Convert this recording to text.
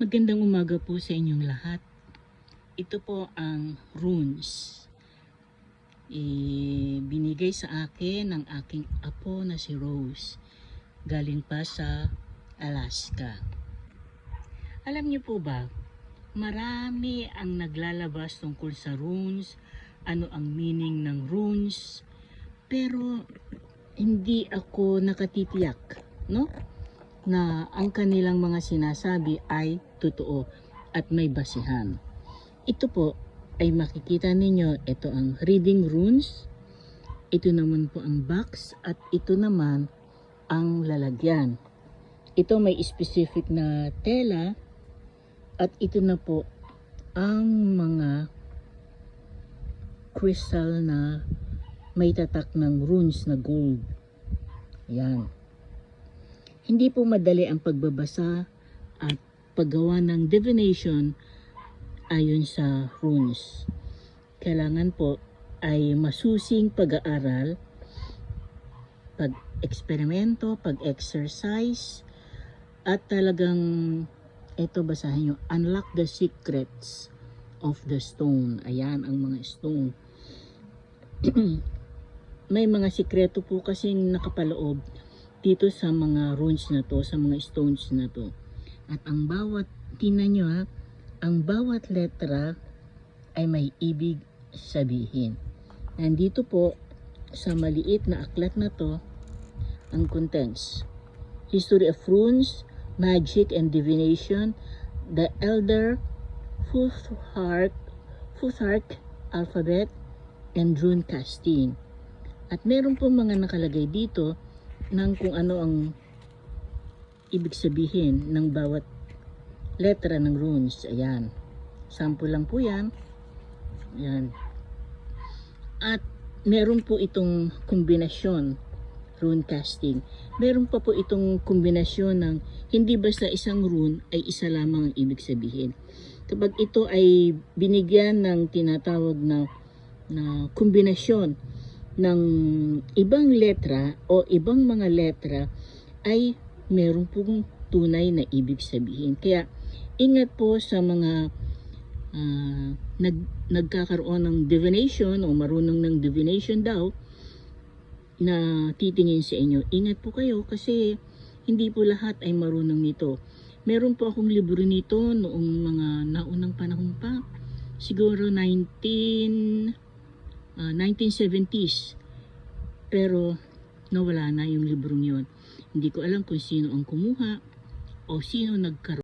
Magandang umaga po sa inyong lahat. Ito po ang runes. Binigay sa akin ng aking apo na si Rose. Galing pa sa Alaska. Alam niyo po ba, marami ang naglalabas tungkol sa runes, ano ang meaning ng runes, pero hindi ako nakatitiyak, no? Na ang kanilang mga sinasabi ay totoo at may basihan. Ito po ay makikita ninyo, ito ang reading runes, ito naman po ang box, at ito naman ang lalagyan. Ito may specific na tela, at ito na po ang mga crystal na may tatak ng runes na gold. Yan. Hindi po madali ang pagbabasa at paggawa ng divination ayon sa runes. Kailangan po ay masusing pag-aaral, pag-eksperimento, pag-exercise, at talagang ito basahin nyo, unlock the secrets of the stone. Ayan ang mga stone. May mga sikreto po kasing nakapaloob dito sa mga runes na to, sa mga stones na to. At ang bawat, tingnan nyo ha, ang bawat letra ay may ibig sabihin. Nandito po sa maliit na aklat na to, ang contents. History of runes, magic and divination, the Elder Futhark alphabet, and rune casting. At meron po mga nakalagay dito ng kung ano ang ibig sabihin ng bawat letra ng runes. Ayan. Sample lang po yan. Ayan. At meron po itong kombinasyon, rune casting. Meron pa po itong kombinasyon ng hindi basta isang rune ay isa lamang ang ibig sabihin. Kapag ito ay binigyan ng tinatawag na kombinasyon ng ibang letra o ibang mga letra, ay meron pong tunay na ibig sabihin. Kaya ingat po sa mga nagkakaroon ng divination o marunong ng divination daw na titingin sa inyo. Ingat po kayo kasi hindi po lahat ay marunong nito. Meron po akong libro nito noong mga naunang panahon pa. Siguro 1970s. Pero nawala na yung librong yon. Hindi ko alam kung sino ang kumuha o sino nagkaroon.